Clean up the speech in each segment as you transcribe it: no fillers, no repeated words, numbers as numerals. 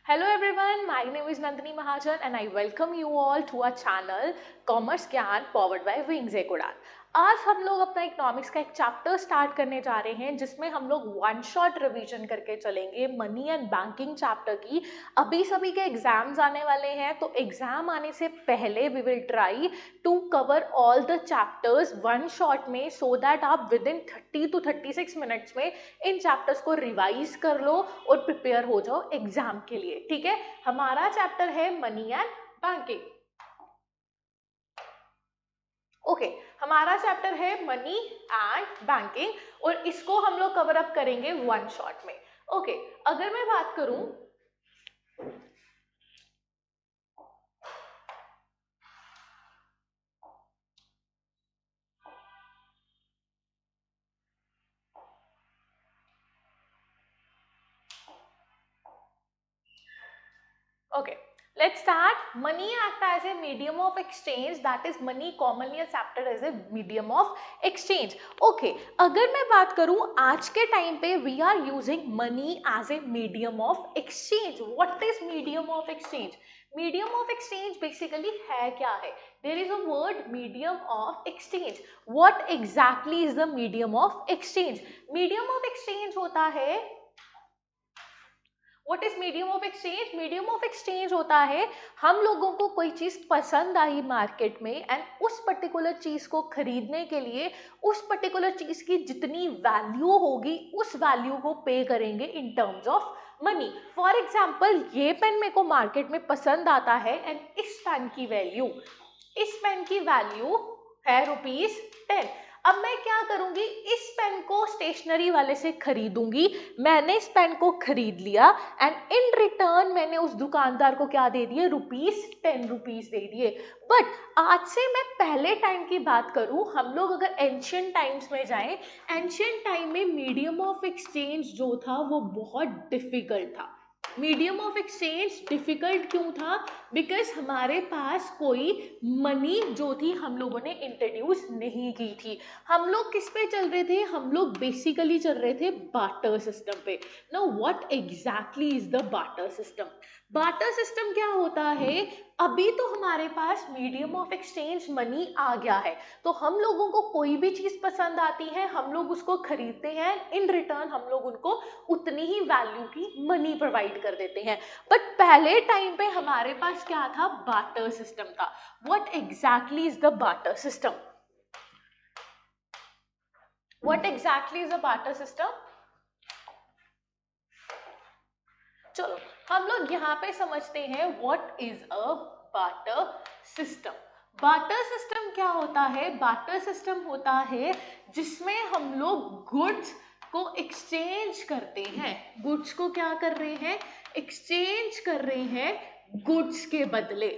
Hello everyone, my name is Nandini Mahajan and I welcome you all to our channel Commerce Gyan powered by Wings Ek Udan। आज हम लोग अपना economics का एक chapter start करने जा रहे हैं जिसमें हम लोग वन शॉट रिवीजन करके चलेंगे मनी एंड बैंकिंग चैप्टर की। अभी सभी के एग्जाम्स आने वाले हैं तो एग्जाम आने से पहले we will try to cover all the chapters one shot में सो दैट आप विद इन 30 to 36 मिनट्स में इन चैप्टर्स को रिवाइज कर लो और प्रिपेयर हो जाओ एग्जाम के लिए। ठीक है, हमारा चैप्टर है मनी एंड बैंकिंग। ओके, हमारा चैप्टर है मनी एंड बैंकिंग और इसको हम लोग कवर अप करेंगे वन शॉट में। ओके, अगर मैं बात करूं Okay, let's start. Money act as a medium of exchange, that is money commonly accepted as a medium of exchange. Okay, अगर मैं बात करूं आज के टाइम पे we are using money as a medium of exchange. What is medium of exchange? Medium of exchange basically है क्या है? There is a word medium of exchange. What exactly is the medium of exchange? Medium of exchange होता है What is medium of exchange? Medium of exchange होता है हम लोगों को कोई चीज पसंद आई मार्केट में एंड उस पर्टिकुलर चीज को खरीदने के लिए उस पर्टिकुलर चीज की जितनी वैल्यू होगी उस वैल्यू को पे करेंगे in terms of money. For example, ये पेन मेरे को मार्केट में पसंद आता है एंड इस पेन की वैल्यू है ₹10। अब मैं क्या करूंगी, इस पेन को स्टेशनरी वाले से खरीदूंगी। मैंने इस पेन को खरीद लिया एंड इन रिटर्न मैंने उस दुकानदार को क्या दे दिए, ₹10 दे दिए। बट आज से मैं पहले टाइम की बात करूं, हम लोग अगर एंशियंट टाइम्स में जाएं, एंशियंट टाइम में मीडियम ऑफ एक्सचेंज जो था वो बहुत डिफिकल्ट था। मीडियम ऑफ एक्सचेंज डिफिकल्ट क्यों था? बिकॉज हमारे पास कोई मनी जो थी हम लोगों ने इंट्रोड्यूस नहीं की थी। हम लोग किस पे चल रहे थे? हम लोग बेसिकली चल रहे थे बार्टर सिस्टम पे। Now what exactly is the barter system? Barter system क्या होता है? अभी तो हमारे पास मीडियम ऑफ एक्सचेंज मनी आ गया है, तो हम लोगों को कोई भी चीज पसंद आती है, हम लोग उसको खरीदते हैं, इन रिटर्न हम लोग उनको उतनी ही वैल्यू की मनी प्रोवाइड कर देते हैं। बट पहले टाइम पे हमारे पास क्या था? बार्टर सिस्टम था। What exactly is the barter system? What exactly is a barter system? चलो हम लोग यहाँ पे समझते हैं what is a barter system। Barter system क्या होता है? बार्टर सिस्टम होता है जिसमें हम लोग गुड्स को एक्सचेंज करते हैं। गुड्स को क्या कर रहे हैं? एक्सचेंज कर रहे हैं गुड्स के बदले।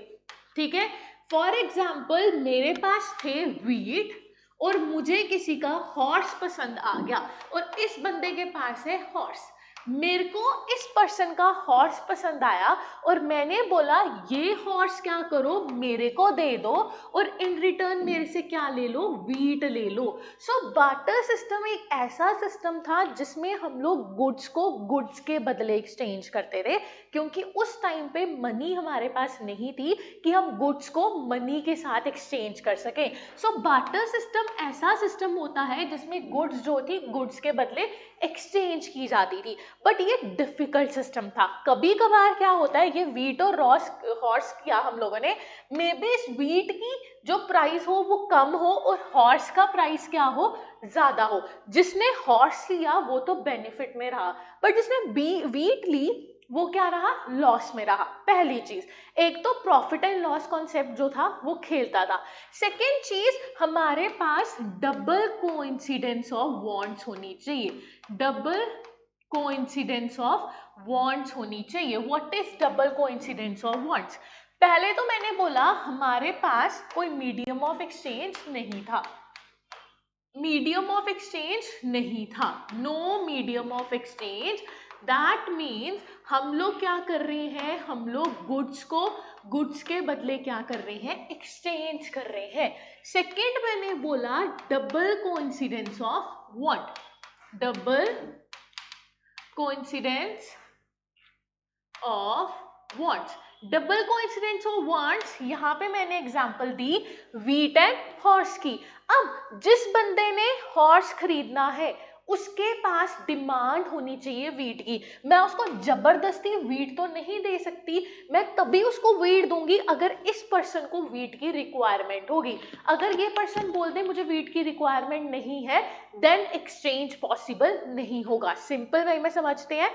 ठीक है, फॉर एग्जाम्पल मेरे पास थे व्हीट और मुझे किसी का हॉर्स पसंद आ गया और इस बंदे के पास है हॉर्स। मेरे को इस पर्सन का हॉर्स पसंद आया और मैंने बोला ये हॉर्स क्या करो, मेरे को दे दो और इन रिटर्न मेरे से क्या ले लो? व्हीट ले लो। सो बार्टर सिस्टम एक ऐसा सिस्टम था जिसमें हम लोग गुड्स को गुड्स के बदले एक्सचेंज करते थे, क्योंकि उस टाइम पे मनी हमारे पास नहीं थी कि हम गुड्स को मनी के साथ एक्सचेंज कर सकें। सो बार्टर सिस्टम ऐसा सिस्टम होता है जिसमें गुड्स जो थी गुड्स के बदले एक्सचेंज की जाती थी। बट ये डिफिकल्ट सिस्टम था। कभी कभार क्या होता है, ये व्हीट और हॉर्स किया हम लोगों ने, मे बी इस व्हीट की जो प्राइस हो वो कम हो और हॉर्स का प्राइस क्या हो, ज्यादा हो। जिसने हॉर्स लिया वो तो बेनिफिट में रहा, बट जिसने व्हीट ली वो क्या रहा? लॉस में रहा। पहली चीज, एक तो प्रॉफिट एंड लॉस कॉन्सेप्ट जो था वो खेलता था। सेकेंड चीज, हमारे पास डबल कोइंसिडेंस ऑफ वांट्स होनी चाहिए। डबल कोइंसिडेंस ऑफ वांट्स होनी चाहिए। What is double coincidence of wants? पहले तो मैंने बोला हमारे पास कोई मीडियम ऑफ एक्सचेंज नहीं था। मीडियम ऑफ एक्सचेंज नहीं था, no medium of exchange. That means हम लोग क्या कर रहे हैं? हम लोग गुड्स को गुड्स के बदले क्या कर रहे हैं? एक्सचेंज कर रहे हैं। सेकेंड मैंने बोला double coincidence of what? Double coincidence of wants. Double coincidence of wants, यहाँ पे मैंने example the wheat and horse की। अब जिस बंदे ने हॉर्स खरीदना है उसके पास डिमांड होनी चाहिए वीट की। मैं उसको जबरदस्ती वीट तो नहीं दे सकती, मैं तभी उसको वीट दूंगी अगर इस पर्सन को वीट की रिक्वायरमेंट होगी। अगर ये पर्सन बोल दे मुझे वीट की रिक्वायरमेंट नहीं है, देन एक्सचेंज पॉसिबल नहीं होगा। सिंपल वे में समझते हैं,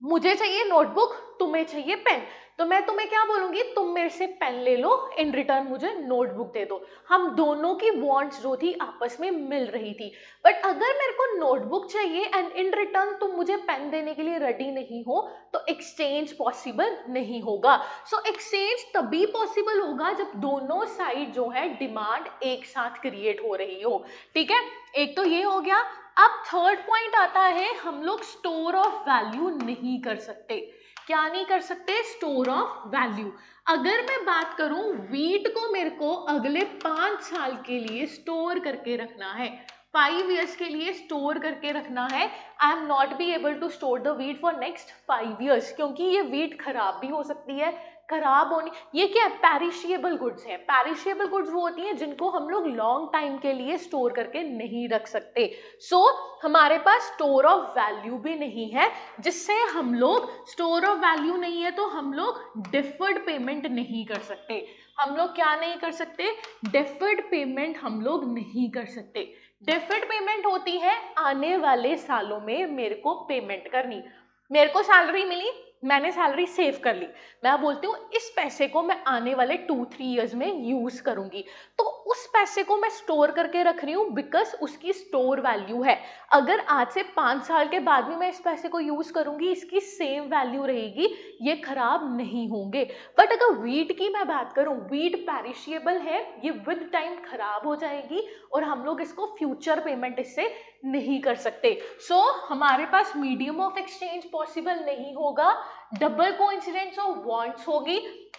मुझे चाहिए नोटबुक, तुम्हें चाहिए पेन, तो मैं तुम्हें क्या बोलूंगी, तुम मेरे से पेन ले लो, इन रिटर्न मुझे नोटबुक दे दो। हम दोनों की वांट्स जो थी आपस में मिल रही थी। बट अगर मेरे को नोटबुक चाहिए एंड इन रिटर्न तुम मुझे पेन देने के लिए रेडी नहीं हो, तो एक्सचेंज पॉसिबल नहीं होगा। सो एक्सचेंज तभी पॉसिबल होगा जब दोनों साइड जो है डिमांड एक साथ क्रिएट हो रही हो। ठीक है, एक तो ये हो गया। अब थर्ड पॉइंट आता है, हम लोग स्टोर ऑफ वैल्यू नहीं कर सकते। क्या नहीं कर सकते? Store of value. अगर मैं बात करूं वीट को मेरे को अगले 5 साल के लिए स्टोर करके रखना है, 5 ईयर्स के लिए स्टोर करके रखना है, I am not be able to store the wheat for next 5 years, क्योंकि ये वीट खराब भी हो सकती है। खराब होनी, ये क्या है? पेरिशेबल गुड्स हैं। पेरिशेबल गुड्स वो होती हैं जिनको हम लोग लॉन्ग टाइम के लिए स्टोर करके नहीं रख सकते। सो हमारे पास स्टोर ऑफ वैल्यू भी नहीं है, जिससे हम लोग, स्टोर ऑफ वैल्यू नहीं है तो हम लोग डिफर्ड पेमेंट नहीं कर सकते। हम लोग क्या नहीं कर सकते? डिफर्ड पेमेंट हम लोग नहीं कर सकते। डिफर्ड पेमेंट होती है आने वाले सालों में मेरे को पेमेंट करनी। मेरे को सैलरी मिली, मैंने सैलरी सेव कर ली, मैं बोलती हूँ इस पैसे को मैं आने वाले 2-3 ईयर्स में यूज करूंगी, तो उस पैसे को मैं स्टोर करके रख रही हूँ बिकॉज उसकी स्टोर वैल्यू है। अगर आज से 5 साल के बाद भी मैं इस पैसे को यूज करूंगी, इसकी सेम वैल्यू रहेगी, ये खराब नहीं होंगे। बट अगर वीट की मैं बात करूं, वीट पेरिशेबल है, ये विद टाइम खराब हो जाएगी और हम लोग इसको फ्यूचर पेमेंट इससे नहीं कर सकते। सो हमारे पास मीडियम ऑफ एक्सचेंज पॉसिबल नहीं होगा, डबल कोइंसिडेंस ऑफ वांट्स होगी,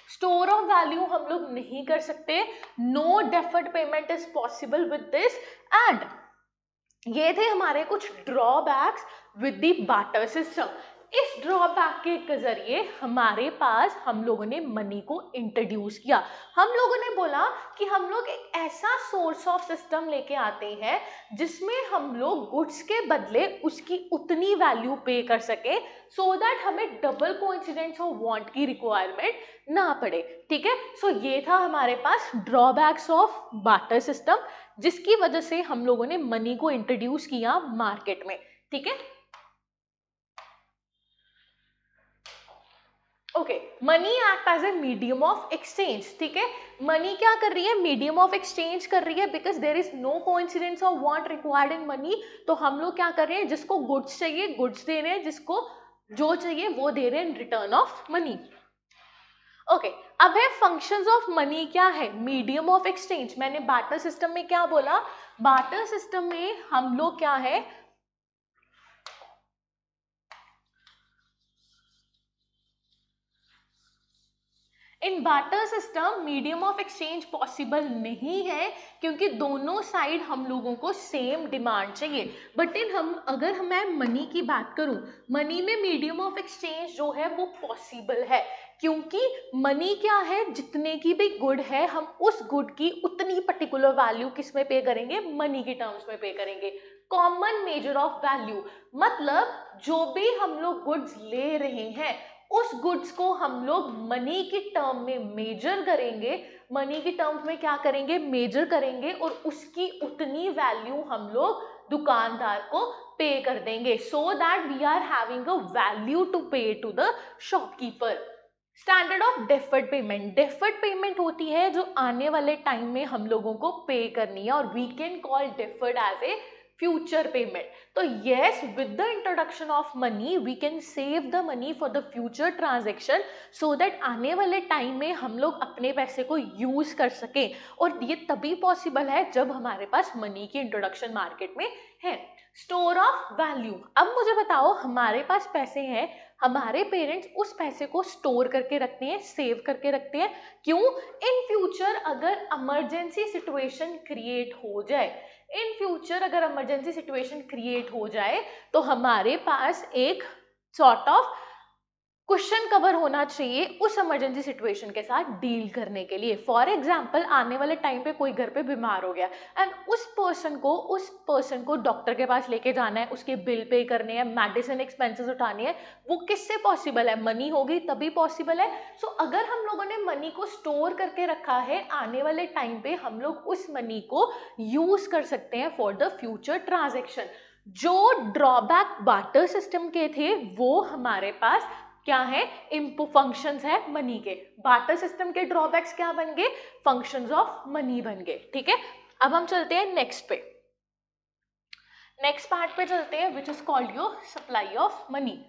स्टोर ऑफ वैल्यू हम लोग नहीं कर सकते, no deferred payment is possible with this. And ये थे हमारे कुछ drawbacks with the barter system. इस ड्रॉबैक के जरिए हमारे पास हम लोगों ने मनी को इंट्रोड्यूस किया। हम लोगों ने बोला कि हम लोग एक ऐसा सोर्स ऑफ सिस्टम लेके आते हैं जिसमें हम लोग गुड्स के बदले उसकी उतनी वैल्यू पे कर सके, सो दैट हमें डबल कोइंसिडेंस ऑफ वांट की रिक्वायरमेंट ना पड़े। ठीक है, सो ये था हमारे पास ड्रॉबैक्स ऑफ बार्टर सिस्टम, जिसकी वजह से हम लोगों ने मनी को इंट्रोड्यूस किया मार्केट में। ठीक है, okay, money act as a medium of exchange. ठीक है, मनी क्या कर रही है? मीडियम ऑफ एक्सचेंज कर रही है, because there is no coincidence of want required in money. तो हम लोग क्या कर रहे हैं, जिसको गुड्स चाहिए गुड्स दे रहे हैं, जिसको जो चाहिए वो दे रहे हैं in return of money. Okay, अब है फंक्शंस ऑफ मनी क्या है? Medium of exchange. मैंने बार्टर सिस्टम में क्या बोला? बार्टर सिस्टम में हम लोग क्या है, in barter system medium of exchange possible नहीं है, क्योंकि दोनों साइड हम लोगों को सेम डिमांड चाहिए। बट अगर मैं मनी की बात करूं, मनी में मीडियम ऑफ एक्सचेंज जो है वो पॉसिबल है, क्योंकि मनी क्या है, जितने की भी गुड है हम उस गुड की उतनी पर्टिकुलर वैल्यू किस में पे करेंगे? मनी के टर्म्स में पे करेंगे। कॉमन मेजर ऑफ वैल्यू, मतलब जो भी हम लोग गुड्स ले रहे हैं उस गुड्स को हम लोग मनी की टर्म में मेजर करेंगे, मनी की टर्म्स में क्या करेंगे? मेजर करेंगे, और उसकी उतनी वैल्यू हम लोग दुकानदार को पे कर देंगे, so that we are having a value to pay to the shopkeeper. Standard of deferred payment, deferred payment होती है जो आने वाले टाइम में हम लोगों को पे करनी है, और we can call deferred as a future payment. तो yes, with the introduction of money we can save the money for the future transaction, so that आने वाले टाइम में हम लोग अपने पैसे को यूज कर सकें, और ये तभी पॉसिबल है जब हमारे पास मनी की इंट्रोडक्शन मार्केट में है। स्टोर ऑफ वैल्यू, अब मुझे बताओ, हमारे पास पैसे हैं, हमारे पेरेंट्स उस पैसे को स्टोर करके रखते हैं, सेव करके रखते हैं, क्यों? इन फ्यूचर अगर इमरजेंसी सिचुएशन क्रिएट हो जाए, इन फ्यूचर अगर इमरजेंसी सिचुएशन क्रिएट हो जाए तो हमारे पास एक सॉर्ट ऑफ क्वेश्चन कवर होना चाहिए उस इमरजेंसी सिचुएशन के साथ डील करने के लिए। फॉर एग्जाम्पल, आने वाले टाइम पे कोई घर पे बीमार हो गया एंड उस पर्सन को डॉक्टर के पास लेके जाना है, उसके बिल पे करने हैं, मेडिसिन एक्सपेंसेस उठानी है, वो किससे पॉसिबल है? मनी होगी तभी पॉसिबल है। सो अगर हम लोगों ने मनी को स्टोर करके रखा है, आने वाले टाइम पे हम लोग उस मनी को यूज कर सकते हैं फॉर द फ्यूचर ट्रांजेक्शन। जो ड्रॉबैक बार्टर सिस्टम के थे वो हमारे पास क्या है? इम्पो फंक्शंस है मनी के। बार्टर सिस्टम के ड्रॉबैक्स क्या बन गए? फंक्शंस ऑफ मनी बन गए। ठीक है, अब हम चलते हैं नेक्स्ट पे, नेक्स्ट पार्ट पे चलते हैं, which is called your supply of money.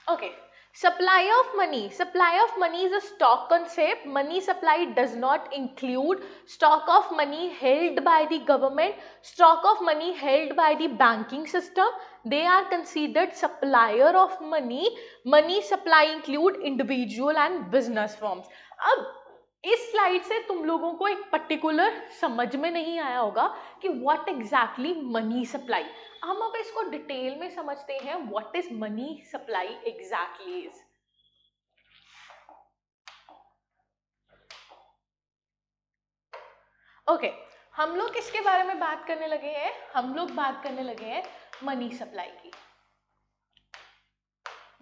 Okay, supply of money is a stock concept. Money supply does not include stock of money held by the government, stock of money held by the banking system. They are considered supplier of money. Money supply include individual and business firms. अब इस slide से तुम लोगों को एक particular समझ में नहीं आया होगा कि व्हाट एग्जैक्टली मनी सप्लाई। हम अब इसको डिटेल में समझते हैं, what is money supply exactly is. Okay, हम लोग किसके बारे में बात करने लगे हैं? हम लोग बात करने लगे हैं मनी सप्लाई की।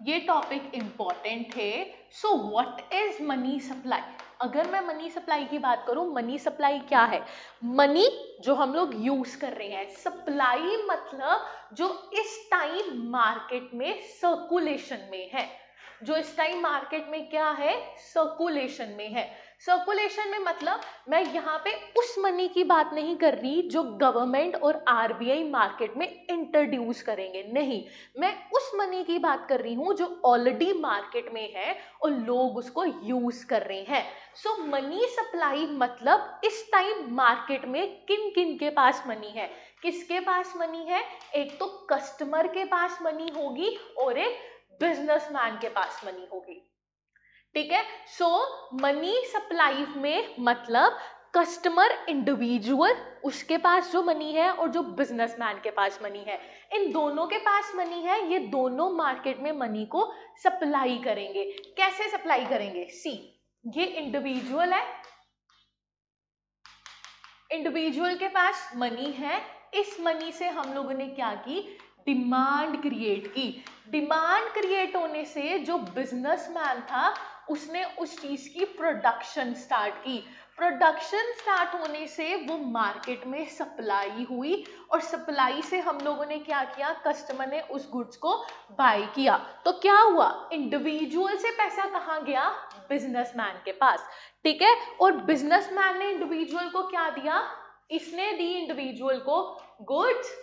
ये टॉपिक इंपॉर्टेंट है। So what is money supply? अगर मैं मनी सप्लाई की बात करूं, मनी सप्लाई क्या है? मनी जो हम लोग यूज कर रहे हैं, सप्लाई मतलब जो इस टाइम मार्केट में सर्कुलेशन में है, जो इस टाइम मार्केट में क्या है? सर्कुलेशन में है। सर्कुलेशन में मतलब मैं यहाँ पे उस मनी की बात नहीं कर रही जो गवर्नमेंट और आरबीआई मार्केट में इंट्रोड्यूस करेंगे, नहीं, मैं उस मनी की बात कर रही हूँ जो ऑलरेडी मार्केट में है और लोग उसको यूज कर रहे हैं। सो मनी सप्लाई मतलब इस टाइम मार्केट में किन किन के पास मनी है? किसके पास मनी है? एक तो कस्टमर के पास मनी होगी और एक बिजनेसमैन के पास मनी होगी। ठीक है, सो मनी सप्लाई में मतलब कस्टमर इंडिविजुअल उसके पास जो मनी है और जो बिजनेसमैन के पास मनी है, इन दोनों के पास मनी है, ये दोनों मार्केट में मनी को सप्लाई करेंगे। कैसे सप्लाई करेंगे? सी, ये इंडिविजुअल है, इंडिविजुअल के पास मनी है, इस मनी से हम लोगों ने क्या की? डिमांड क्रिएट की। डिमांड क्रिएट होने से जो बिजनेसमैन था उसने उस चीज की प्रोडक्शन स्टार्ट की। प्रोडक्शन स्टार्ट होने से वो मार्केट में सप्लाई हुई और सप्लाई से हम लोगों ने क्या किया? कस्टमर ने उस गुड्स को बाय किया। तो क्या हुआ? इंडिविजुअल से पैसा कहाँ गया? बिजनेसमैन के पास। ठीक है, और बिजनेसमैन ने इंडिविजुअल को क्या दिया? इसने दी इंडिविजुअल को गुड्स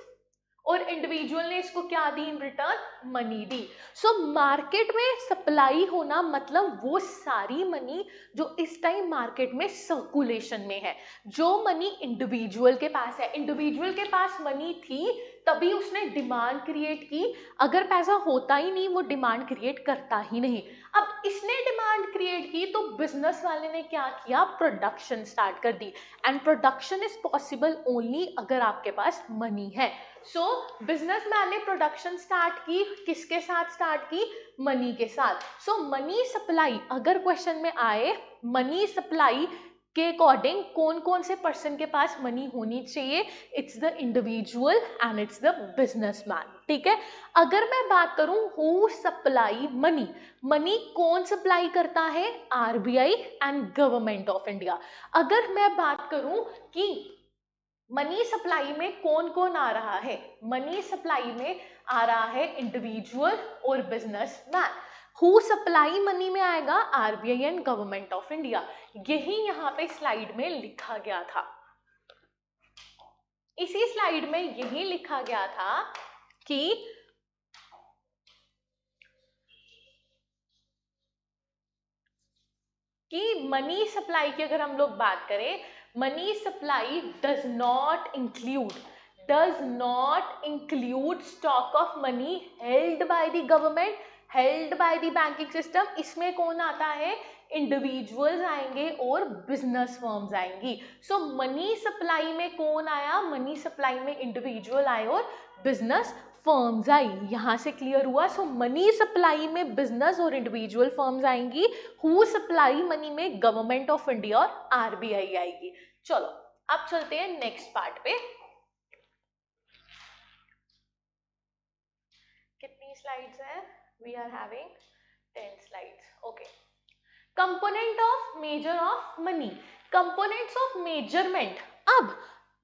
और इंडिविजुअल ने इसको क्या दी? इन रिटर्न मनी दी। सो मार्केट में सप्लाई होना मतलब वो सारी मनी जो इस टाइम मार्केट में सर्कुलेशन में है, जो मनी इंडिविजुअल के पास है। इंडिविजुअल के पास मनी थी तभी उसने डिमांड क्रिएट की, अगर पैसा होता ही नहीं वो डिमांड क्रिएट करता ही नहीं। अब इसने डिमांड क्रिएट की तो बिजनेस वाले ने क्या किया? प्रोडक्शन स्टार्ट कर दी। And production is possible only अगर आपके पास मनी है। सो बिजनेसमैन ने प्रोडक्शन स्टार्ट की, किसके साथ स्टार्ट की? मनी के साथ। सो मनी सप्लाई अगर क्वेश्चन में आए, मनी सप्लाई के अकॉर्डिंग कौन कौन से पर्सन के पास मनी होनी चाहिए? It's the individual and it's the businessman. ठीक है, अगर मैं बात करूं हु सप्लाई मनी, मनी कौन सप्लाई करता है? RBI and government of India. अगर मैं बात करूं कि मनी सप्लाई में कौन कौन आ रहा है, मनी सप्लाई में आ रहा है इंडिविजुअल और बिजनेसमैन। हु सप्लाई मनी में आएगा? RBI and government of India. यही यहाँ पे स्लाइड में लिखा गया था, इसी स्लाइड में यही लिखा गया था कि मनी सप्लाई की अगर हम लोग बात करें, money supply does not include stock of money held by the government, held by the banking system. इसमें कौन आता है? इंडिविजुअल्स आएंगे और बिजनेस फर्म्स आएंगी। सो मनी सप्लाई में कौन आया? मनी सप्लाई में इंडिविजुअल आए और बिजनेस फर्म्स आई, यहाँ से क्लियर हुआ। सो मनी सप्लाई में बिजनेस और इंडिविजुअल फर्म्स आएंगी, हु सप्लाई मनी में गवर्नमेंट ऑफ इंडिया और आरबीआई आएगी। चलो अब चलते हैं नेक्स्ट पार्ट पे। कितनी स्लाइड्स हैं? We are having 10 slides. Okay, component of measure of money, components of measurement. अब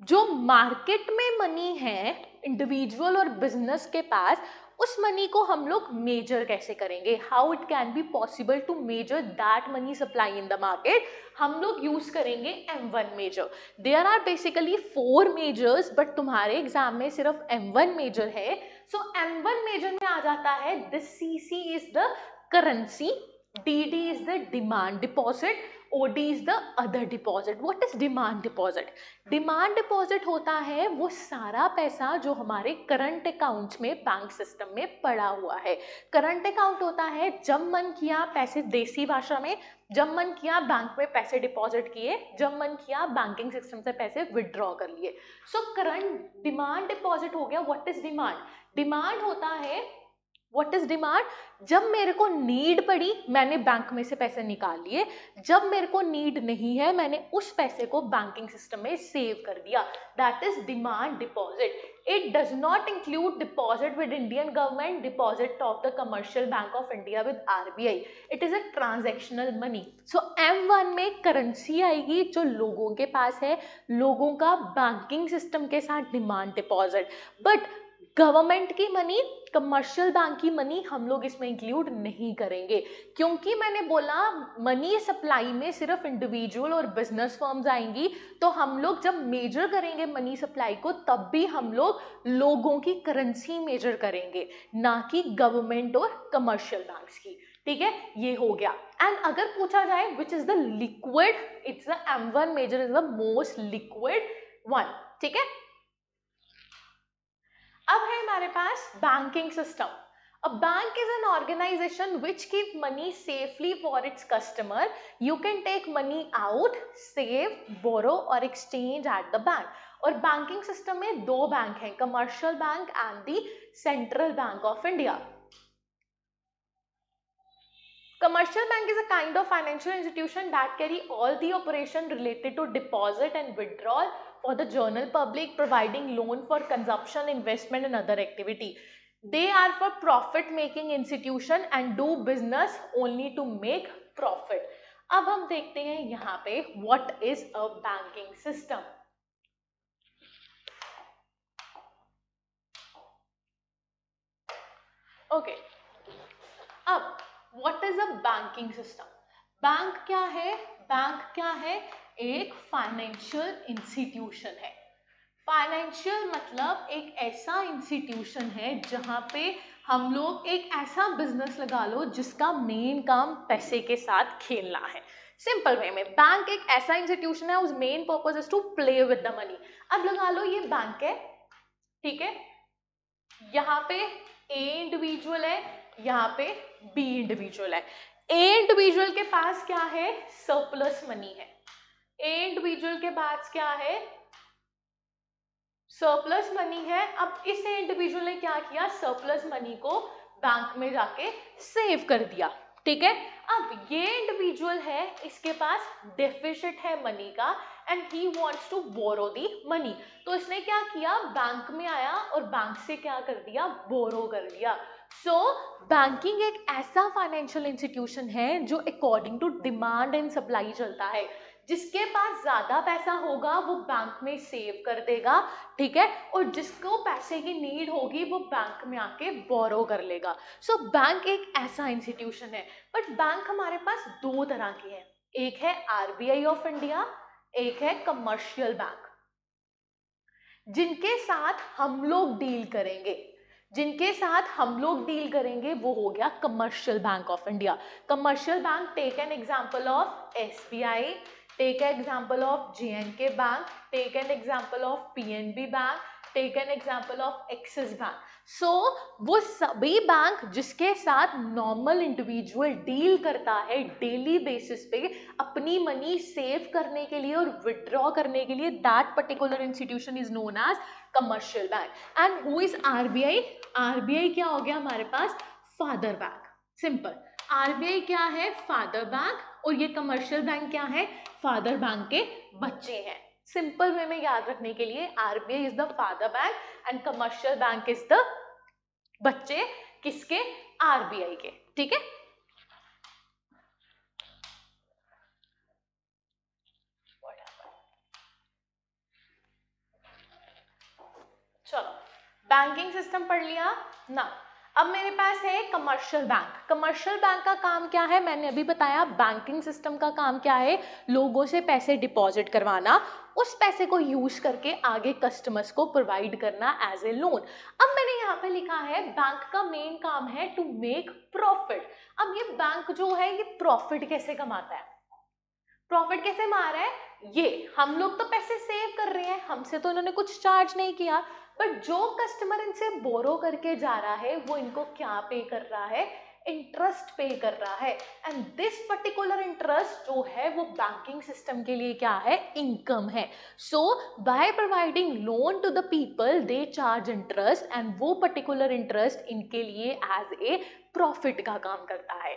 जो मार्केट में मनी है इंडिविजुअल और बिजनेस के पास, उस मनी को हम लोग मेजर कैसे करेंगे? How it can be possible to measure that money supply in the market? हम लोग यूज करेंगे M1 measure. There are basically 4 measures, but तुम्हारे एग्जाम में सिर्फ M1 मेजर है। सो M1 मेजर में आ जाता है this CC is the currency, DD is the demand deposit, OD is the other deposit. What is demand deposit? Demand deposit होता है वो सारा पैसा जो हमारे करंट अकाउंट्स में बैंक सिस्टम में पड़ा हुआ है। करंट अकाउंट होता है जब मन किया पैसे, देसी भाषा में जब मन किया बैंक में पैसे डिपॉजिट किए, जब मन किया बैंकिंग सिस्टम से पैसे विदड्रॉ कर लिए। सो करंट डिमांड डिपॉजिट हो गया। What is demand? डिमांड होता है, व्हाट इज डिमांड? जब मेरे को नीड पड़ी मैंने बैंक में से पैसे निकाल लिए, जब मेरे को नीड नहीं है मैंने उस पैसे को बैंकिंग सिस्टम में सेव कर दिया। That is demand deposit. It does not include deposit with Indian government, deposit of the commercial bank of India with RBI. It is a transactional money. So M1 में currency आएगी जो लोगों के पास है, लोगों का बैंकिंग सिस्टम के साथ डिमांड डिपॉजिट। बट गवर्नमेंट की मनी, कमर्शियल बैंक की मनी हम लोग इसमें इंक्लूड नहीं करेंगे, क्योंकि मैंने बोला मनी सप्लाई में सिर्फ इंडिविजुअल और बिजनेस फर्म्स आएंगी। तो हम लोग जब मेजर करेंगे मनी सप्लाई को, तब भी हम लोग लोगों की करेंसी मेजर करेंगे, ना कि गवर्नमेंट और कमर्शियल बैंक्स की। ठीक है, ये हो गया। एंड अगर पूछा जाए which is the liquid, it's the M1 major is the most liquid one. ठीक है, अब है हमारे पास banking system. A bank is an organization which keep money safely for its customer. You can take money out, save, borrow or exchange at the bank. और banking system में 2 bank हैं, commercial bank and the central bank of India. Commercial bank is a kind of financial institution that carry all the operation related to deposit and withdrawal for the general public, providing loan for consumption, investment and other activity. They are for profit making institution and do business only to make profit. अब हम देखते हैं यहाँ पे what is a banking system. Okay. अब what is a banking system? Bank क्या है? Bank क्या है? एक फाइनेंशियल इंस्टीट्यूशन है। फाइनेंशियल मतलब एक ऐसा इंस्टीट्यूशन है जहां पे हम लोग एक ऐसा बिजनेस लगा लो जिसका मेन काम पैसे के साथ खेलना है। सिंपल वे में बैंक एक ऐसा इंस्टीट्यूशन है, उस main purpose is to play with the money. अब लगा लो ये बैंक है, ठीक है, यहाँ पे ए इंडिविजुअल है, यहाँ पे बी इंडिविजुअल है। ए इंडिविजुअल के पास क्या है? सरप्लस मनी है। ए इंडिविजुअल के पास क्या है? सरप्लस मनी है। अब इस इंडिविजुअल ने क्या किया? सरप्लस मनी को बैंक में जाके सेव कर दिया। ठीक है, अब ये इंडिविजुअल है, इसके पास डेफिसिट है मनी का and he wants to borrow the money. तो इसने क्या किया? बैंक में आया और बैंक से क्या कर दिया? बोरो कर दिया। सो बैंकिंग एक ऐसा फाइनेंशियल इंस्टीट्यूशन है जो according to demand and supply चलता है। जिसके पास ज्यादा पैसा होगा वो बैंक में सेव कर देगा, ठीक है, और जिसको पैसे की नीड होगी वो बैंक में आके बोरो कर लेगा। सो बैंक एक ऐसा इंस्टीट्यूशन है। बट बैंक हमारे पास 2 तरह के हैं, एक है आरबीआई ऑफ इंडिया, एक है कमर्शियल बैंक। जिनके साथ हम लोग डील करेंगे, जिनके साथ हम लोग डील करेंगे वो हो गया commercial bank of India. Commercial bank, take an example of SBI, take an example of J&K Bank, take an example of PNB Bank, take an example of Axis bank. So वो सभी बैंक जिसके साथ normal individual deal करता है daily basis पे अपनी money save करने के लिए और विड्रॉ करने के लिए, that particular institution is known as commercial bank. And who is RBI? RBI क्या हो गया हमारे पास? Father bank. सिंपल. आरबीआई क्या है? Father bank. और ये कमर्शियल बैंक क्या है? फादर बैंक के बच्चे हैं. सिंपल वे में याद रखने के लिए RBI is the father bank and commercial bank is the बच्चे किसके? आरबीआई के. ठीक है. चलो बैंकिंग सिस्टम पढ़ लिया ना. अब मेरे पास है कमर्शियल बैंक. कमर्शियल बैंक का काम क्या है? मैंने अभी बताया. बैंकिंग सिस्टम का काम क्या है? लोगों से पैसे डिपॉजिट करवाना, उस पैसे को यूज करके आगे कस्टमर्स को प्रोवाइड करना एज ए लोन. अब मैंने यहाँ पे लिखा है बैंक का मेन काम है टू मेक प्रॉफिट. अब ये बैंक जो है ये प्रॉफिट कैसे कमाता है? प्रॉफिट कैसे मार रहा है? ये हम लोग तो पैसे सेव कर रहे हैं, हमसे तो इन्होंने कुछ चार्ज नहीं किया, बट जो कस्टमर इनसे बोरो करके जा रहा है वो इनको क्या पे कर रहा है? इंटरेस्ट पे कर रहा है. एंड दिस पर्टिकुलर इंटरेस्ट जो है वो बैंकिंग सिस्टम के लिए क्या है? इनकम है. So by providing loan to the people they charge interest and वो पर्टिकुलर इंटरेस्ट इनके लिए एज ए प्रॉफिट का काम करता है.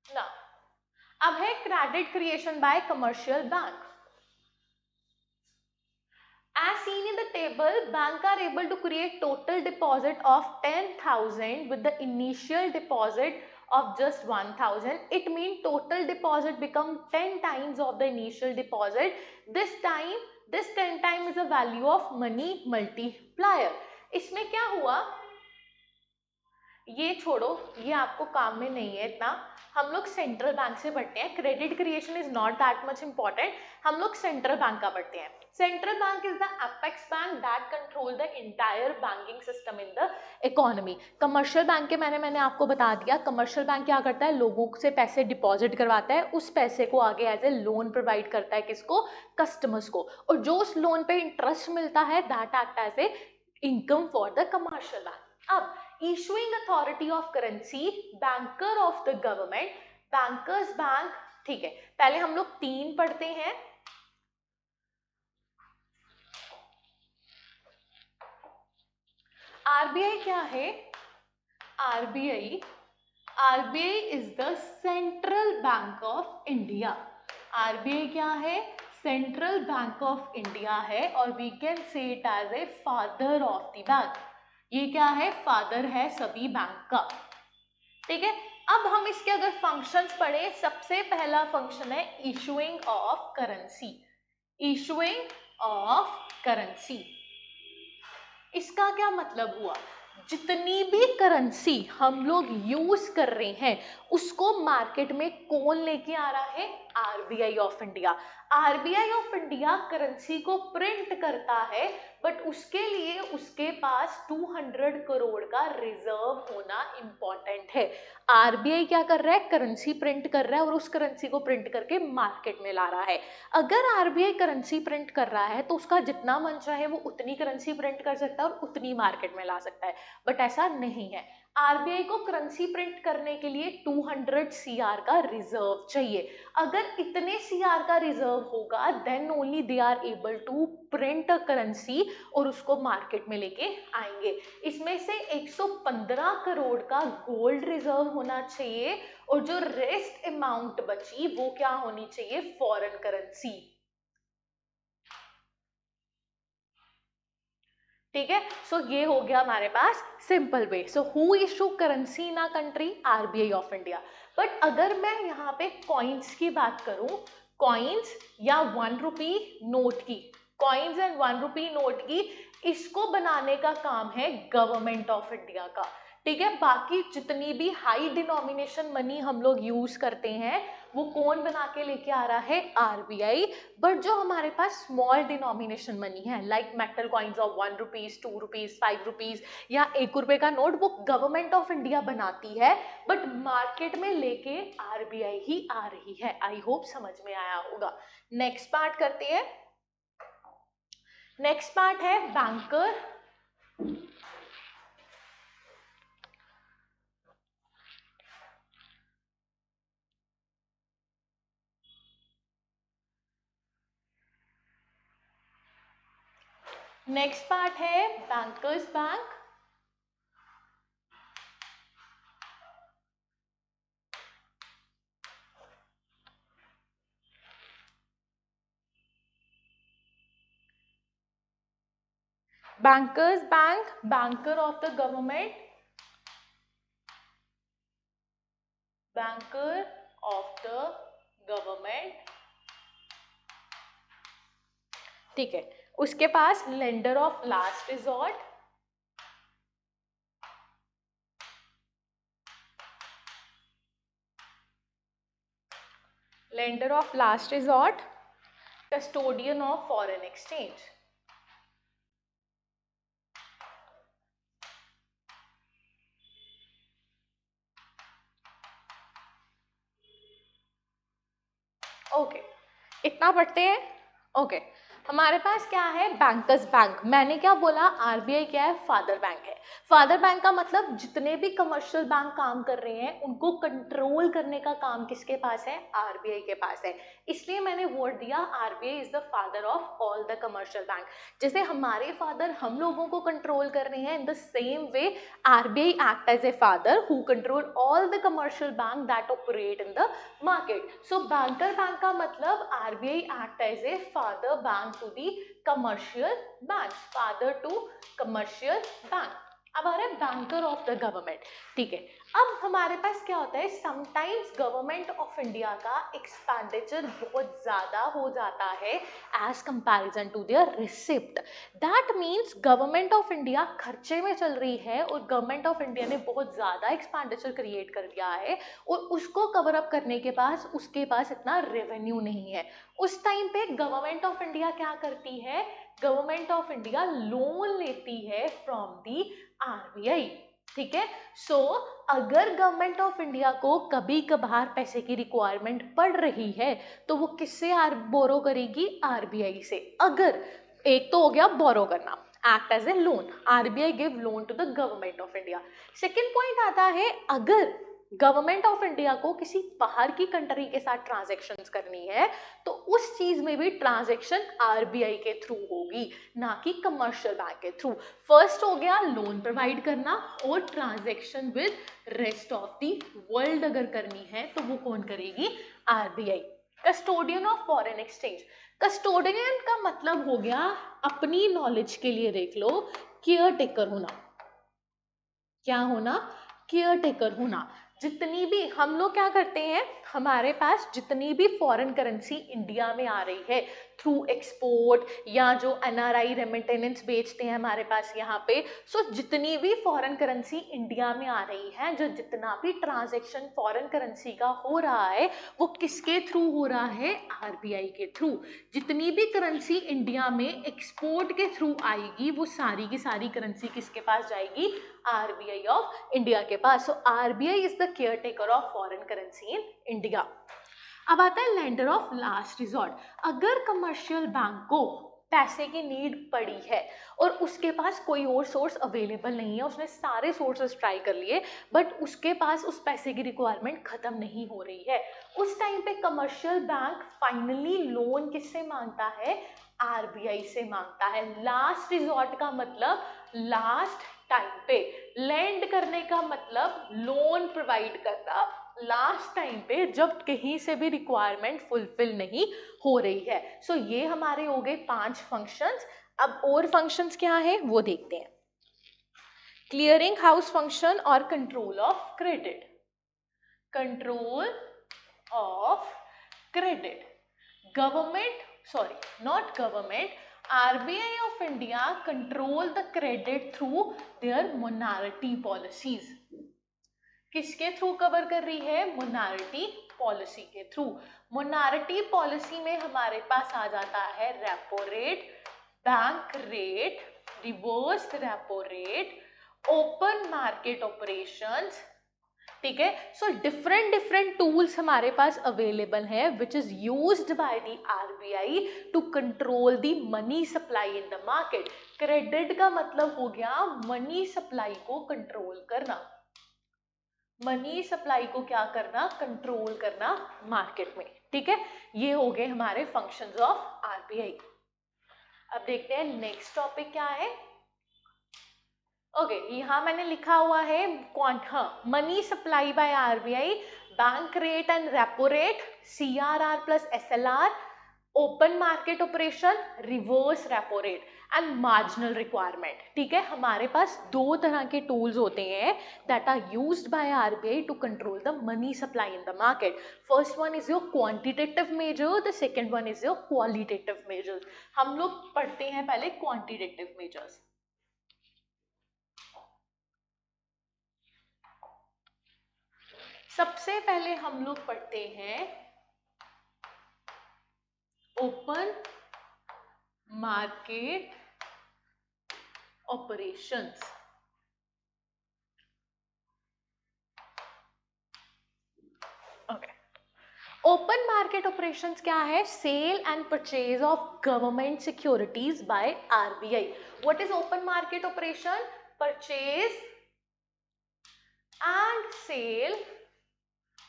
ना अब है credit creation bye commercial bank. As seen in the table, banks are able to create total deposit of 10,000 with the initial deposit of just 1,000. It means total deposit become 10 times of the initial deposit. This 10 time is a value of money multiplier. इसमें क्या हुआ? ये छोड़ो, ये आपको काम में नहीं है इतना. हम लोग सेंट्रल बैंक से पढ़ते हैं. Credit creation is not that much important. हम लोग सेंट्रल बैंक का पढ़ते हैं. Central bank is the apex bank that control the entire banking system in the economy. Commercial bank के मैंने आपको बता दिया. कमर्शियल बैंक क्या करता है? लोगों से पैसे डिपॉजिट करवाता है, उस पैसे को आगे एज ए लोन प्रोवाइड करता है. किसको? कस्टमर्स को. और जो उस लोन पे इंटरेस्ट मिलता है that act as a income for the commercial bank. अब issuing authority of currency, banker of the government, bankers bank. ठीक है, पहले हम लोग 3 पढ़ते हैं. आरबीआई क्या है? RBI is the central bank of India. RBI क्या है? सेंट्रल बैंक ऑफ इंडिया है और we can say it as a father of the bank. ये क्या है? फादर है सभी बैंक का. ठीक है. अब हम इसके अगर फंक्शंस पढ़े, सबसे पहला फंक्शन है issuing of currency. Issuing of currency, इसका क्या मतलब हुआ? जितनी भी करेंसी हम लोग यूज कर रहे हैं उसको मार्केट में कौन लेके आ रहा है? RBI of India. RBI of India currency को प्रिंट करता है, बट उसके लिए उसके पास 200 करोड़ का रिजर्व होना इंपॉर्टेंट है. आरबीआई क्या कर रहा है? करेंसी प्रिंट कर रहा है और उस करेंसी को प्रिंट करके मार्केट में ला रहा है. अगर आरबीआई करेंसी प्रिंट कर रहा है तो उसका जितना मन चाहे वो उतनी करेंसी प्रिंट कर सकता है और उतनी मार्केट में ला सकता है, बट ऐसा नहीं है. आरबीआई को करेंसी प्रिंट करने के लिए 200 सीआर का रिजर्व चाहिए. अगर इतने सीआर का रिजर्व होगा then only they are able to print a currency और उसको मार्केट में लेके आएंगे. इसमें से 115 करोड़ का गोल्ड रिजर्व होना चाहिए और जो रेस्ट अमाउंट बची वो क्या होनी चाहिए? Foreign currency. ठीक है. सो ये हो गया हमारे पास simple way. So who issue currency in a country? RBI of India. But अगर मैं यहाँ पे कॉइन्स की बात करूं, कॉइन्स या 1 रुपी नोट की, कॉइन्स एंड 1 रुपी नोट की, इसको बनाने का काम है गवर्नमेंट ऑफ इंडिया का. ठीक है। बाकी जितनी भी हाई डिनोमिनेशन मनी हम लोग यूज करते हैं वो कौन बना के लेके आ रहा है, आरबीआई। बट जो हमारे पास स्मॉल डिनोमिनेशन मनी है like metal coins of 1 rupees 2 rupees 5 rupees या 1 रुपए का नोट, वो गवर्नमेंट ऑफ इंडिया बनाती है बट मार्केट में लेके आरबीआई ही आ रही है। आई होप समझ में आया होगा। नेक्स्ट पार्ट करते हैं। नेक्स्ट पार्ट है बैंकर। नेक्स्ट पार्ट है bankers bank. Bankers bank, banker of the government, banker of the government, ठीक है। उसके पास lender of last resort, lender of last resort, custodian of foreign exchange. Okay, इतना पढ़ते हैं। ओके, हमारे पास क्या है, बैंकर्स बैंक। मैंने क्या बोला, आरबीआई क्या है, फादर बैंक है। फादर बैंक का मतलब जितने भी कमर्शियल बैंक काम कर रहे हैं उनको कंट्रोल करने का काम किसके पास है, आरबीआई के पास है। इसलिए मैंने वर्ड दिया RBI is the father of all the commercial bank. जैसे हमारे फादर हम लोगों को कंट्रोल कर रहे हैं, in the same way RBI act as a father who control all the commercial bank that operate in the market. So banker bank का मतलब RBI act as a father bank to the commercial bank, father to commercial bank. अब आ रहा है banker of the government, ठीक है। अब हमारे पास क्या होता है, समटाइम्स गवर्नमेंट ऑफ इंडिया का एक्सपेंडिचर बहुत ज्यादा हो जाता है as comparison to their receipt. That means government of India खर्चे में चल रही है और गवर्नमेंट ऑफ इंडिया ने बहुत ज्यादा एक्सपेंडिचर क्रिएट कर दिया है और उसको कवर अप करने के पास उसके पास इतना रेवेन्यू नहीं है। उस टाइम पे गवर्नमेंट ऑफ इंडिया क्या करती है, गवर्नमेंट ऑफ इंडिया लोन लेती है फ्रॉम दी आरबीआई, ठीक है। सो अगर गवर्नमेंट ऑफ इंडिया को कभी कभार पैसे की रिक्वायरमेंट पड़ रही है तो वो किससे बोरो करेगी, आरबीआई से। अगर एक तो हो गया बोरो करना, act as a loan, RBI give loan to the government of India. Second point आता है, अगर गवर्नमेंट ऑफ इंडिया को किसी बाहर की कंट्री के साथ ट्रांजैक्शंस करनी है तो उस चीज में भी ट्रांजैक्शन आरबीआई के थ्रू होगी, ना कि कमर्शियल बैंक के थ्रू। फर्स्ट हो गया लोन प्रोवाइड करना, और transaction with rest of the world अगर करनी है तो वो कौन करेगी, RBI. Custodian of foreign exchange, custodian का मतलब हो गया, अपनी नॉलेज के लिए देख लो, केयर टेकर होना। क्या होना, केयर टेकर होना। जितनी भी हम लोग क्या करते हैं, हमारे पास जितनी भी फॉरेन करेंसी इंडिया में आ रही है थ्रू एक्सपोर्ट या जो एनआरआई रेमिटेंस बेचते हैं हमारे पास यहाँ पे, सो जितनी भी फॉरेन करेंसी इंडिया में आ रही है, जो जितना भी ट्रांजैक्शन फॉरेन करेंसी का हो रहा है वो किसके थ्रू हो रहा है, आरबीआई के थ्रू। जितनी भी करेंसी इंडिया में एक्सपोर्ट के थ्रू आएगी वो सारी की सारी करेंसी किसके पास जाएगी, आरबीआई ऑफ इंडिया के पास। So RBI is the caretaker of foreign currency in India. अब आता है लेंडर ऑफ लास्ट रिजॉर्ट। अगर कमर्शियल बैंक को पैसे की नीड पड़ी है और उसके पास कोई और सोर्स अवेलेबल नहीं है, उसने सारे सोर्सेस ट्राई कर लिए बट उसके पास उस पैसे की रिक्वायरमेंट खत्म नहीं हो रही है, उस टाइम पे कमर्शियल बैंक फाइनली लोन किससे मांगता है, आरबीआई से मांगता है। लास्ट रिजॉर्ट का मतलब लास्ट टाइम पे, लैंड करने का मतलब लोन प्रोवाइड करना लास्ट टाइम पे जब कहीं से भी रिक्वायरमेंट फुलफिल नहीं हो रही है। सो ये हमारे हो गए 5 फंक्शंस। अब और फंक्शंस क्या है वो देखते हैं। क्लियरिंग हाउस फंक्शन और control of credit, control of credit. Government, sorry not government, RBI of India control the credit through their minority policies. किसके थ्रू कवर कर रही है? मोनारिटी पॉलिसी के थ्रू। मोनारिटी पॉलिसी में हमारे पास आ जाता है repo rate, bank rate, reverse repo rate, open market operations, ठीक है। सो डिफरेंट टूल्स हमारे पास अवेलेबल है which is used by the RBI to control the money supply in the market. Credit का मतलब हो गया मनी सप्लाई को कंट्रोल करना, मनी सप्लाई को क्या करना? कंट्रोल करना मार्केट में, ठीक है। ये हो गए हमारे फंक्शंस ऑफ आरबीआई। अब देखते हैं नेक्स्ट टॉपिक क्या है। ओके, यहाँ मैंने लिखा हुआ है money supply by RBI, bank rate and repo rate, CRR plus SLR, open market operation, reverse repo rate and marginal requirement, ठीक है। हमारे पास दो तरह के टूल्स होते हैं that are used by RBI to control the money supply in the market. First one is your quantitative measure, the second one is your qualitative measures. हम लोग पढ़ते हैं पहले क्वांटिटेटिव मेजर्स। सबसे पहले हम लोग पढ़ते हैं open market operations. Okay, open market operations क्या है? Sale and purchase of government securities by RBI. What is open market operation? Purchase and sale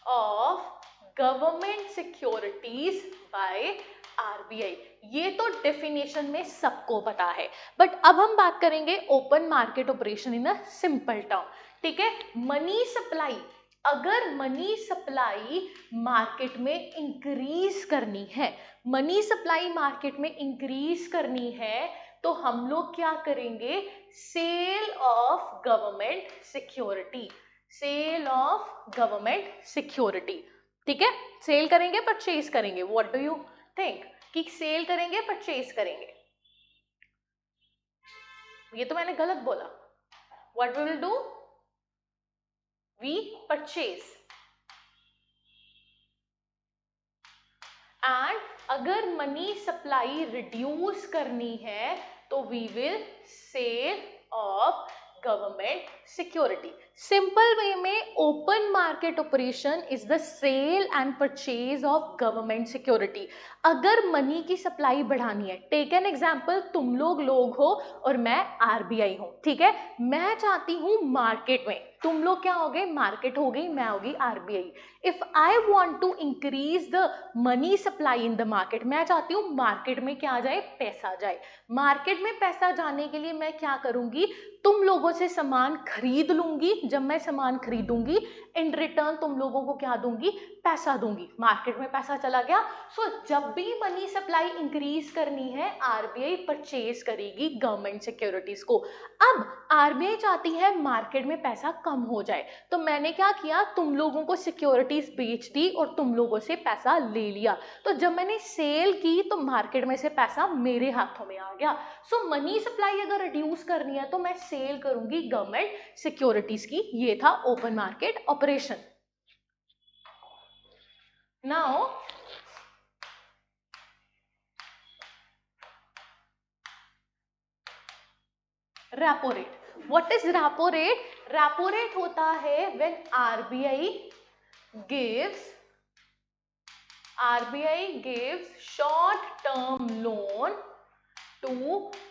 of government securities by RBI. ये तो डेफिनेशन में सबको पता है, बट अब हम बात करेंगे open market operation in a simple term, ठीक है। मनी सप्लाई, अगर मनी सप्लाई मार्केट में इंक्रीज करनी है, मनी सप्लाई मार्केट में इंक्रीज करनी है, तो हम लोग क्या करेंगे? Sale of government security, sale of government security, ठीक है। सेल करेंगे, परचेज करेंगे। व्हाट डू यू थिंक कि सेल करेंगे, परचेज करेंगे? ये तो मैंने गलत बोला। What we will do? We purchase. And अगर मनी सप्लाई रिड्यूस करनी है तो we will sell of government security. Simple way में open market operation is the sale and purchase of government security. अगर मनी की सप्लाई बढ़ानी है, take an example, तुम लोग हो और मैं आरबीआई हूं, ठीक है। मैं चाहती हूं मार्केट में, तुम लोग क्या हो गए? मार्केट हो गई, मैं होगी RBI. If I want to increase the money supply in the market, मैं चाहती हूँ मार्केट में क्या जाए? पैसा जाए। मार्केट में पैसा जाने के लिए मैं क्या करूंगी? तुम लोगों से सामान खरीद लूंगी। जब मैं सामान खरीदूंगी, इन रिटर्न तुम लोगों को क्या दूंगी? पैसा दूंगी। मार्केट में पैसा चला गया। सो जब भी मनी सप्लाई इंक्रीज करनी है, आरबीआई परचेज करेगी गवर्नमेंट सिक्योरिटीज को। अब आरबीआई चाहती है मार्केट में पैसा कम हो जाए, तो मैंने क्या किया? तुम लोगों को सिक्योरिटीज बेच दी और तुम लोगों से पैसा ले लिया। तो जब मैंने सेल की तो मार्केट में से पैसा मेरे हाथों में आ गया। सो मनी सप्लाई अगर रिड्यूस करनी है तो मैं सेल करूंगी गवर्नमेंट सिक्योरिटीज की। ये था open market operation. Now repo rate. What is repo rate? Repo rate होता है when RBI gives short term loan to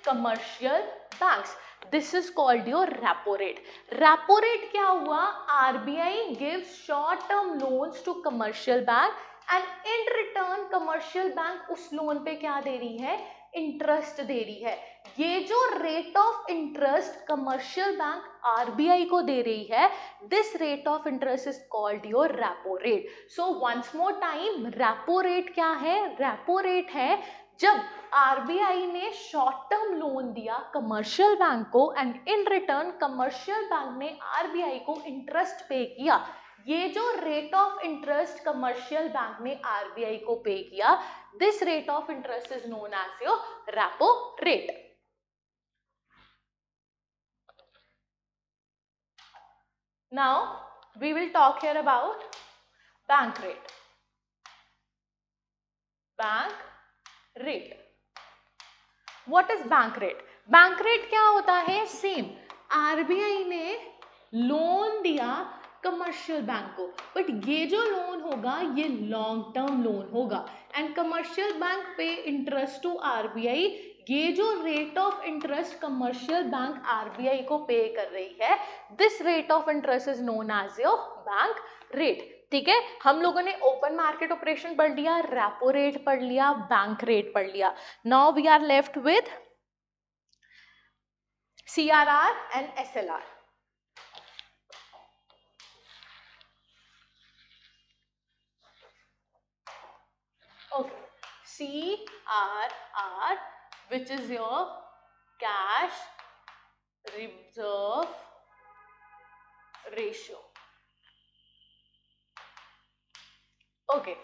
commercial banks. This is called your repo rate. Repo rate क्या हुआ? RBI gives short term loans to commercial bank and in return commercial bank उस loan पे क्या दे रही है? Interest दे रही है। ये जो rate of interest commercial bank RBI को दे रही है, this rate of interest is called your repo rate. So once more time, repo rate क्या है? रेपो रेट है जब आरबीआई ने शॉर्ट टर्म लोन दिया कमर्शियल बैंक को and in return commercial bank ने आरबीआई को इंटरेस्ट पे किया। ये जो rate of interest commercial bank ने आरबीआई को पे किया, This rate of interest is known as your repo rate. Now we will talk here about bank rate. Bank rate. What is bank rate? Bank rate क्या होता है? Same, RBI ने loan दिया commercial bank को, but ये जो loan होगा ये लॉन्ग टर्म लोन होगा and commercial bank pay interest to RBI. ये जो rate of interest commercial bank RBI को पे कर रही है, this rate of interest is known as your bank rate. ठीक है, हम लोगों ने ओपन मार्केट ऑपरेशन पढ़ लिया, रेपो रेट पढ़ लिया, बैंक रेट पढ़ लिया. Now we are left with CRR and SLR. Okay, CRR, which is your cash reserve ratio. Okay,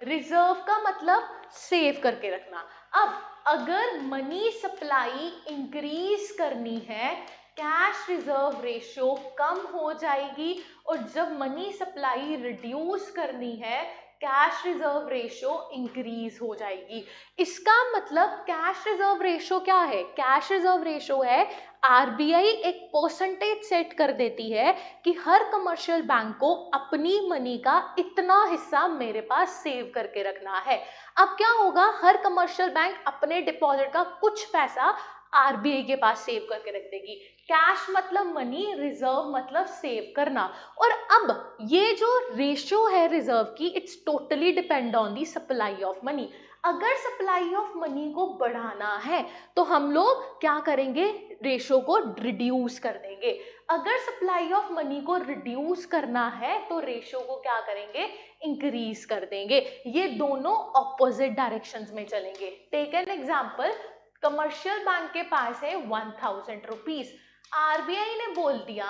reserve का मतलब सेव करके रखना. अब अगर मनी सप्लाई इंक्रीज करनी है, कैश रिजर्व रेशियो कम हो जाएगी, और जब मनी सप्लाई रिड्यूस करनी है, कैश रिजर्व रेशियो इंक्रीज हो जाएगी. इसका मतलब कैश रिजर्व रेशियो क्या है? कैश रिजर्व रेशियो है, आरबीआई एक परसेंटेज सेट कर देती है कि हर कमर्शियल बैंक को अपनी मनी का इतना हिस्सा मेरे पास सेव करके रखना है. अब क्या होगा, हर कमर्शियल बैंक अपने डिपॉजिट का कुछ पैसा आरबीआई के पास सेव करके रख देगी. कैश मतलब मनी, रिजर्व मतलब सेव करना. और अब ये जो रेशियो है रिजर्व की, it's totally depend on the supply of money. अगर सप्लाई ऑफ मनी को बढ़ाना है तो हम लोग क्या करेंगे, रेशियो को रिड्यूस कर देंगे. अगर सप्लाई ऑफ मनी को रिड्यूस करना है तो रेशियो को क्या करेंगे, इंक्रीज कर देंगे. ये दोनों ऑपोजिट डायरेक्शंस में चलेंगे. Take an example, commercial bank के पास है 1000 रुपीज. आरबीआई ने बोल दिया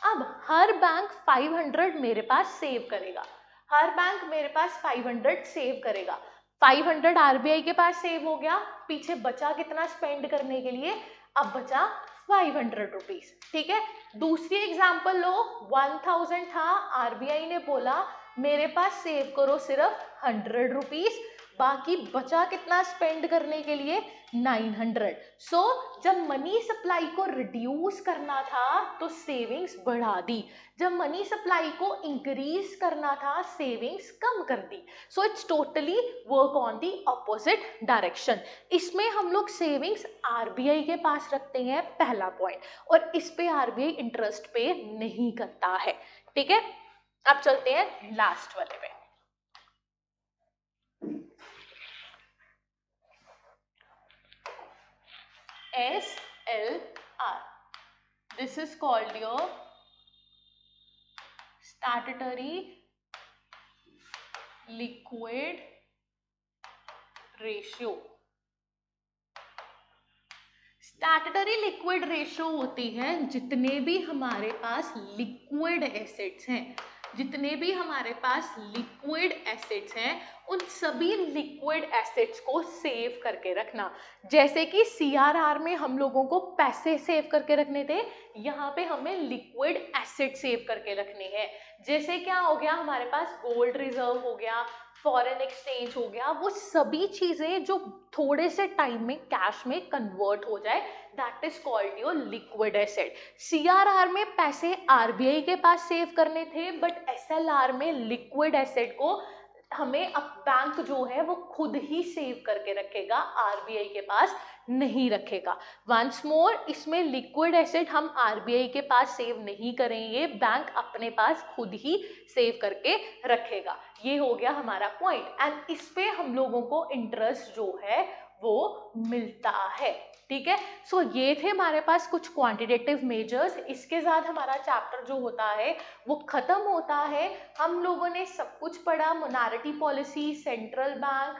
अब हर बैंक 500 मेरे पास सेव करेगा. हर बैंक मेरे पास 500 सेव करेगा. 500 आरबीआई के पास सेव हो गया, पीछे बचा कितना स्पेंड करने के लिए, अब बचा 500 रुपीज. ठीक है, दूसरी एग्जांपल लो, 1000 था, आरबीआई ने बोला मेरे पास सेव करो सिर्फ 100 रुपीज, बाकी बचा कितना स्पेंड करने के लिए, 900. सो जब मनी सप्लाई को रिड्यूस करना था तो सेविंग्स बढ़ा दी, जब मनी सप्लाई को इंक्रीज करना था सेविंग्स कम कर दी. So it's totally work on the opposite direction. इसमें हम लोग सेविंग्स आरबीआई के पास रखते हैं, पहला पॉइंट, और इस पे आरबीआई इंटरेस्ट पे नहीं करता है. ठीक है, अब चलते हैं लास्ट वाले पे. SLR. This is called your statutory liquid ratio. Statutory liquid ratio होती है जितने भी हमारे पास लिक्विड एसेट्स हैं, जितने भी हमारे पास लिक्विड एसेट्स हैं, उन सभी लिक्विड एसेट्स को सेव करके रखना. जैसे कि सीआरआर में हम लोगों को पैसे सेव करके रखने थे, यहाँ पे हमें लिक्विड एसेट सेव करके रखने हैं. जैसे क्या हो गया, हमारे पास गोल्ड रिजर्व हो गया, फॉरेन एक्सचेंज हो गया, वो सभी चीजें जो थोड़े से टाइम में कैश में कन्वर्ट हो जाए, that is called your liquid asset. CRR में पैसे आरबीआई के पास सेव करने थे, बट एसएलआर में लिक्विड एसेट को हमें अब बैंक जो है वो खुद ही सेव करके रखेगा, आरबीआई के पास नहीं रखेगा. वंस मोर, इसमें लिक्विड एसेट हम आरबीआई के पास सेव नहीं करेंगे, बैंक अपने पास खुद ही सेव करके रखेगा. ये हो गया हमारा पॉइंट, एंड इस पे हम लोगों को इंटरेस्ट जो है वो मिलता है. ठीक है, सो ये थे हमारे पास कुछ क्वांटिटेटिव मेजर्स. इसके साथ हमारा चैप्टर जो होता है वो खत्म होता है. हम लोगों ने सब कुछ पढ़ा, monetary policy, central bank,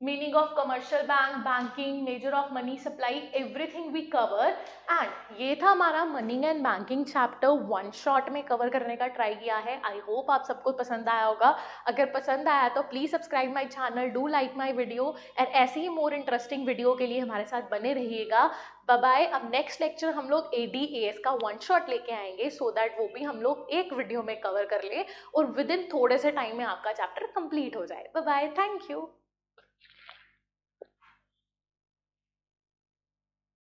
meaning of commercial bank, banking, measure of money supply, everything we cover. And ये था हमारा money and banking chapter, one shot में कवर करने का ट्राई किया है। आई होप आप सबको पसंद आया होगा। अगर पसंद आया तो please subscribe my channel, do like my video, और ऐसे ही मोर इंटरेस्टिंग वीडियो के लिए हमारे साथ बने रहिएगा। Bye bye. अब नेक्स्ट लेक्चर हम लोग ADAS का वन शॉट लेके आएंगे, सो दैट वो भी हम लोग एक वीडियो में कवर कर ले और विद इन थोड़े से टाइम में आपका चैप्टर कंप्लीट हो जाए। Bye bye, thank you.